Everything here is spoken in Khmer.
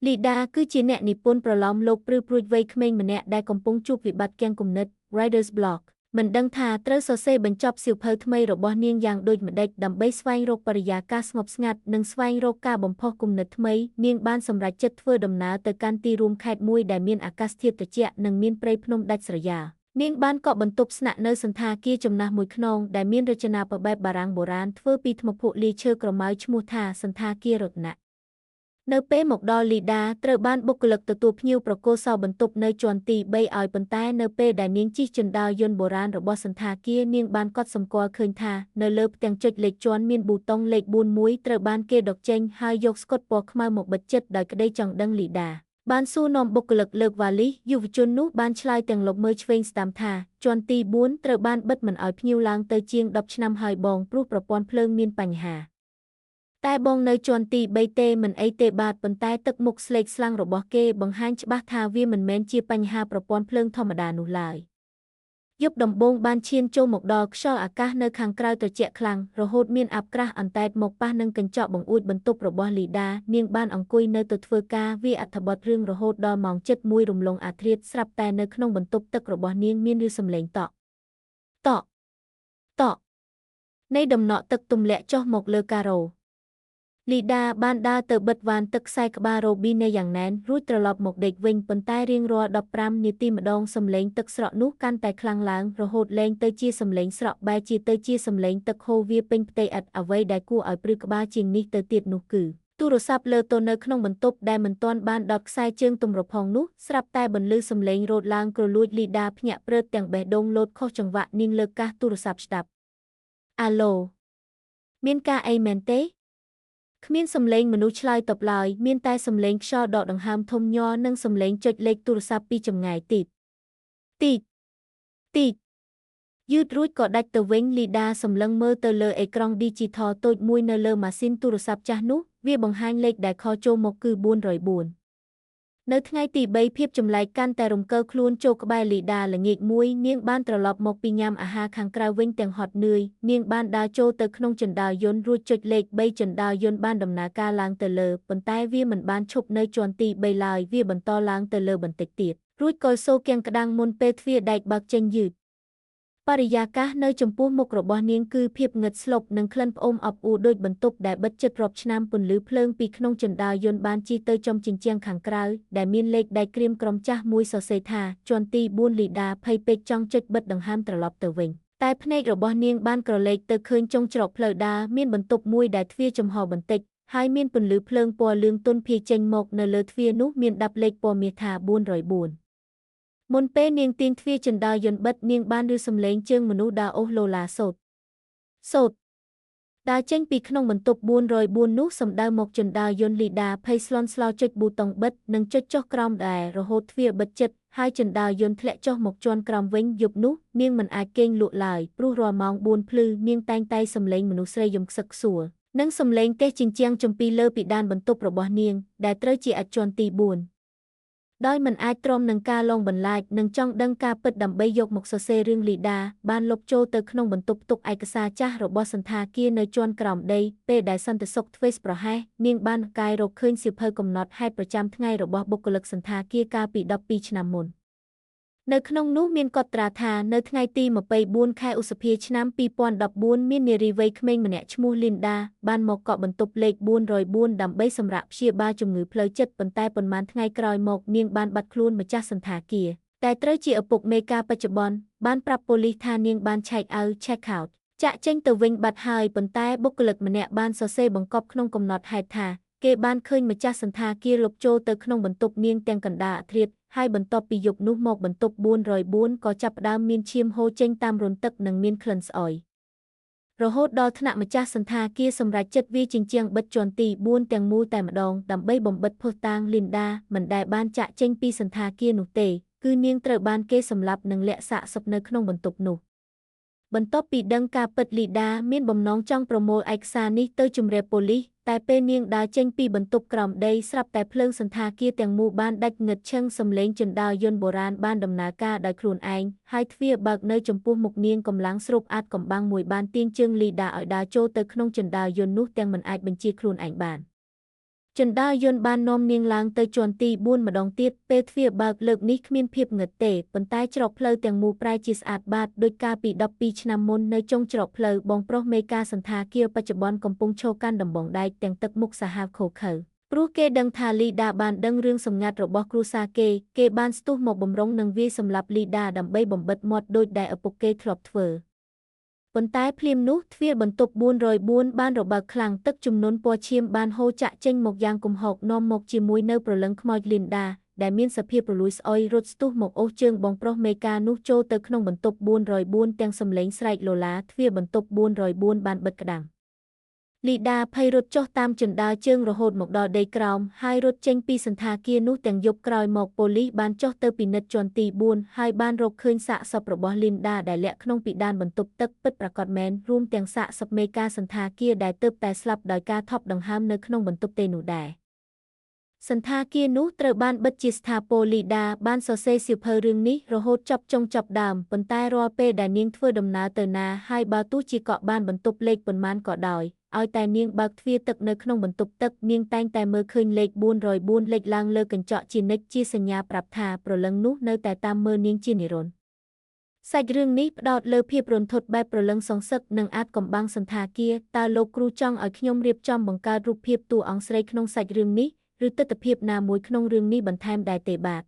លីដាគឺជាអ្នកនិពន្ធប្រឡំលោកព្រឺព្រួចវ័យក្មេងម្នាក់ដែលកំពុងជួបវិបត្តិគាំងគំនិត Writer's Block មិនដឹងថាត្រូវសរសេរបញ្ចប់សៀវភៅថ្មីរបស់នាងយ៉ាងដូចម្តេចដើម្បីស្វែងរកបរិយាកាសស្ងប់ស្ងាត់និងស្វែងរកការបំផុសគំនិតថ្មីនាងបានសម្រេចចិត្តធ្វើដំណើរទៅកាន់ទីរួមខេត្តមួយដែលមានអាកាសធាតុត្រជាក់និងមានព្រៃភ្នំដាច់ស្រយាលនាងបានកក់បន្ទប់ស្នាក់នៅសន្តាគារចំណាស់មួយខ្នងដែលមានរចនាបែបបារាំងបុរាណធ្វើពីថ្មភក់លាយឈើក្រមៅឈ្មោះថាសន្តាគាររតនៈនៅពេលមកដល់លីដាត្រូវបានបុគ្គលិកទទួលភ្ញៀវប្រគល់សោបន្ទប់នៅជាន់ទី3ឲ្យប៉ុន្តែនៅពេលដែលនាងជិះជណ្ដើរយន្តបុរាណរបស់សន្តាគារនាងបានកត់សម្គាល់ឃើញថានៅលើផ្ទាំងចុចលេខជាន់មានប៊ូតុងលេខ41ត្រូវបានគេដុតចេញហើយយកស្កុតពណ៌ខ្មៅមកបិទជិតដោយក្តីចង់ដឹងលីដាបានសួរនាំបុគ្គលិកលើកវ៉ាលីសយុវជននោះបានឆ្លើយទាំងលបមើលឆ្វេងស្ដាំថាជាន់ទី4ត្រូវបានបិទមិនឲ្យភ្ញៀវឡើងទៅជាង10ឆ្នាំហើយបងព្រោះប្រព័ន្ធភ្លើងមានបញ្ហាតែបងនៅជាន់ទី3ទេមិនអីទេបាទប៉ុន្តែទឹកមុខស្លេកស្លាំងរបស់គេបង្ហាញច្បាស់ថាវាមិនមែនជាបញ្ហាប្រព័ន្ធភ្លើងធម្មតានោះឡើយយប់ដំបូងបានឈានចូលមកដល់ខ្យល់អាកាសនៅខាងក្រៅត្រជាក់ខ្លាំងរហូតមានអាប់ក្រាស់អន្តែតមកប៉ះនឹងកញ្ចក់បង្អួចបន្ទប់របស់លីដានាងបានអង្គុយនៅទៅធ្វើការវាអត្ថបទរឿងរហូតដល់ម៉ោង7:01រំលងអាធ្រាត្រស្រាប់តែនៅក្នុងបន្ទប់ទឹករបស់នាងមានឮសំឡេងតក់តក់នៃដំណក់ទឹកទម្លាក់ចុះមកលើការ៉ូលីដាបានដើរទៅបិទវ៉ានទឹកខ្សែក្បាលរ៉ូប៊ីណេយ៉ាងណែនរួចត្រឡប់មកដេកវិញប៉ុន្តែរៀងរាល់15នាទីម្ដងសំឡេងទឹកស្រក់នោះកាន់តែខ្លាំងឡើងរហូតលែងទៅជាសំឡេងស្រក់បែរជាទៅជាសំឡេងទឹកហូរវាពេញផ្ទៃឥដ្ឋអ្វីដែលគួរឲ្យព្រឺក្បាលជាងនេះទៅទៀតនោះគឺទូរស័ព្ទលើតូននៅក្នុងបន្ទប់ដែលមិនទាន់បានដោតខ្សែជើងទម្រផងនោះស្រាប់តែបន្លឺសំឡេងរោទឡើងគ្រលួចលីដាភ្ញាក់ព្រឺតទាំងបេះដូងលោតខុសចង្វាក់នាងលើកកាសទូរស័ព្ទស្ដាប់អាឡូមានការអីមែនទេគ្មានសំឡេងមនុស្សឆ្លើយតបឡើយមានតែសំឡេងខ្យល់ដកដង្ហើមធំញ័រនិងសំឡេងចុចលេខទូរស័ព្ទពីចម្ងាយទីកយឺតរួចក៏ដាច់ទៅវិញលីដាសម្លឹងមើលទៅលើអេក្រង់ឌីជីថលតូចមួយនៅលើម៉ាស៊ីនទូរស័ព្ទចាស់នោះវាបង្ហាញលេខដែលខចូលមកគឺ404នៅថ្ងៃទី3ភាពចម្លែកកាន់តែរំកិលខ្លួនចូលក្បែរលីដាល្ងាចមួយនាងបានត្រឡប់មកពីញ៉ាំអាហារខាងក្រៅវិញទាំងហត់នឿយនាងបានដើរចូលទៅក្នុងជណ្ដើរយន្តរួចចុចលេខ3ជណ្ដើរយន្តបានដំណើរការឡើងទៅលើប៉ុន្តែវាមិនបានឈប់នៅជាន់ទី3ឡើយវាបន្តឡើងទៅលើបន្តិចទៀតរួចក៏សូរគាំងក្តាំងមុនពេលទ្វារដែកបើកចេញយឺតបរិយាកាសនៅចំពោះមុខរបស់នាងគឺភាពងឹតស្លុបនិងក្លិនផ្អូមអបអួរដូចបន្ទប់ដែលបិទជិតរាប់ឆ្នាំពន្លឺភ្លើងពីក្នុងជណ្ដើរយន្តបានជិះទៅចំជញ្ជាំងខាងក្រៅដែលមានលេខដែកក្រៀមក្រុមចាស់មួយសរសេរថាជាន់ទី4លីដាភ័យពេកចង់ចុចបិទដង្ហើមត្រឡប់ទៅវិញតែភ្នែករបស់នាងបានក្រឡេកទៅឃើញចុងច្រកផ្លូវដើរមានបន្ទប់មួយដែលទ្វារចំហបន្តិចហើយមានពន្លឺភ្លើងពណ៌លឿងទន់ភាយចេញមកនៅលើទ្វារនោះមានដាប់លេខពណ៌មាសថា404មុនពេលនាងទាញទ្វារជណ្ដើរយន្តបិទនាងបានឮសំឡេងជើងមនុស្សដើរអូសឡូឡាសូតដើរចេញពីក្នុងបន្ទប់404នោះសំដៅមកជណ្ដើរយន្តលីដាភ័យស្លន់ស្លោចុចប៊ូតុងបិទនិងចុចចុះក្រោមដែររហូតទ្វារបិទជិតហើយជណ្ដើរយន្តធ្លាក់ចុះមកជាន់ក្រោមវិញយប់នោះនាងមិនអាចគេងលក់ឡើយព្រោះរាល់ម៉ោង4ភ្លឺនាងតែងតែសំឡេងមនុស្សស្រីយំខ្សឹកខ្សួលនិងសំឡេងទេសជញ្ជាំងចំពីលើពីដានបន្ទប់របស់នាងដែលត្រូវជាឥដ្ឋជាន់ទី4ដោយមិនអាចទ្រាំនឹងការលងបន្លាចនិងចង់ដឹងការពិតដើម្បីយកមកសរសេររឿងលីដាបានលុបចូលទៅក្នុងបន្ទប់ទុកឯកសារចាស់របស់សន្តាគារនៅជាន់ក្រោមដីពេលដែលសន្តិសុខធ្វេសប្រហែសនាងបានកាយរកឃើញសៀវភៅកំណត់ហេតុប្រចាំថ្ងៃរបស់បុគ្គលិកសន្តាគារកាលពី12ឆ្នាំមុននៅក្នុងនោះមានកត់ត្រាថានៅថ្ងៃទី24ខែឧសភាឆ្នាំ2014មាននារីវ័យក្មេងម្នាក់ឈ្មោះលីនដាបានមកកក់បន្ទប់លេខ404ដើម្បីសម្រាកព្យាបាលជំងឺផ្លូវចិត្តប៉ុន្តែប៉ុន្មានថ្ងៃក្រោយមកនាងបានបាត់ខ្លួនម្ចាស់សន្តាគារតែត្រូវជាឪពុកមេការបច្ចុប្បន្នបានប្រាប់ប៉ូលីសថានាងបានឆែកអាវ check out ចាក់ចេញទៅវិញបាត់ហើយប៉ុន្តែបុគ្គលិកម្នាក់បានសរសេរបង្កប់ក្នុងកំណត់ហេតុថាគេបានឃើញម្ចាស់សន្តាគារលុបចូលទៅក្នុងបន្ទប់នាងទាំងកណ្ដាលអាធ្រាត្រហើយបន្ទាប់ពីយប់នោះមកបន្ទប់404ក៏ចាប់ផ្ដើមមានឈាមហូរចេញតាមរន្ធទឹកនិងមានក្លិនស្អុយរហូតដល់ថ្នាក់ម្ចាស់សន្តាគារសម្រេចចិត្តវាយជញ្ជាំងបិទជាន់ទី4ទាំងមូលតែម្ដងដើម្បីបំបិទភស្តុតាងលីនដាមិនដែលបានចាក់ចេញពីសន្តាគារនោះទេគឺនាងត្រូវបានគេសម្លាប់និងលាក់សាកសពនៅក្នុងបន្ទប់នោះបន្ទាប់ពីដឹងការពិតលីដាមានបំណងចង់ប្រមូលឯកសារនេះទៅជម្រាបប៉ូលីសតែពេលនាងដើរចេញពីបន្ទប់ក្រោមដីស្រាប់តែភ្លើងសន្តាគារទាំងមូលបានដាច់ងឹតឈឹងសំឡេងជណ្ដើរយន្តបុរាណបានដំណើរការដោយខ្លួនឯងហើយទ្វារបើកនៅចំពោះមុខនាងកម្លាំងស្រូបអាតកំបាំងមួយបានទាញជើងលីដាឲ្យដើរចូលទៅក្នុងជណ្ដើរយន្តនោះទាំងមិនអាចបញ្ជាខ្លួនឯងបាន ចិនដាយន្តបាននាំនាងឡើងទៅជាន់ទី4ម្ដងទៀតពេលទ្វារបើកលើកនេះគ្មានភាពងឹតទេប៉ុន្តែច្រកផ្លូវទាំងមូលប្រែជាស្អាតបាតដូចកាលពី12ឆ្នាំមុននៅចុងច្រកផ្លូវបងប្រុសមេការសន្តាគារបច្ចុប្បន្នកំពុងឈរកាន់ដំបងដែកទាំងទឹកមុខសាហាវឃោឃៅព្រោះគេដឹងថាលីដាបានដឹងរឿងសម្ងាត់របស់គ្រួសារគេបានស្ទុះមកបំរុងនឹងវាយសម្លាប់លីដាដើម្បីបំបិទមាត់ដូចដែលឪពុកគេធ្លាប់ធ្វើប៉ុន្តែភ្លាមនោះទ្វារបន្ទប់404បានរបើកខ្លាំងទឹកជំនន់ពណ៌ឈាមបានហូរចាក់ចេញមកយ៉ាងគំហកនាំមកជាមួយនៅព្រលឹងខ្មោចលីនដាដែលមានសភាពរលួយស្អុយរត់ស្ទុះមកអូសជើងបងប្រុសមេការនោះចូលទៅក្នុងបន្ទប់404ទាំងសំឡេងស្រែកឡូឡាទ្វារបន្ទប់404បានបិទក្តាំលីដាភ័យរត់ចុះតាមជណ្ដើរជើងរហូតមកដល់ដីក្រោមហើយរត់ចេញពីសន្តាគារនោះទាំងយប់ក្រោយមកប៉ូលីសបានចុះទៅពិនិត្យជាន់ទី4ហើយបានរកឃើញសាកសពរបស់លីនដាដែលលាក់ក្នុងពិដានបន្ទប់ទឹកពិតប្រាកដមែនរួមទាំងសាកសពមេការសន្តាគារដែលទើបតែស្លាប់ដោយការថប់ដង្ហើមនៅក្នុងបន្ទប់ទេនោះដែរសន្តាគារនោះត្រូវបានបិទជាស្ថាពរលីដាបានសរសេរសៀវភៅរឿងនេះរហូតចប់ចុងចប់ដើមប៉ុន្តែរាល់ពេលដែលនាងធ្វើដំណើរទៅណាហើយបើទោះជាកក់បានបន្ទប់លេខប៉ុន្មានក៏ដោយឲ្យតែនាងបើកទ្វារទឹកនៅក្នុងបន្ទប់ទឹកនាងតែងតែមើលឃើញលេខ404លេខឡើងលើកញ្ចក់ជានិច្ចជាសញ្ញាប្រាប់ថាព្រលឹងនោះនៅតែតាមមើលនាងជានិរន្តរ៍សាច់រឿងនេះផ្ដោតលើភាពរន្ធត់បែបព្រលឹងសងសឹកនិងអាចកំបាំងសន្តាគារតើលោកគ្រូចង់ឲ្យខ្ញុំរៀបចំបង្កើតរូបភាពតួអង្គស្រីក្នុងសាច់រឿងនេះឬទិដ្ឋភាពណាមួយក្នុងរឿងនេះបន្ថែមដែរទេបាទ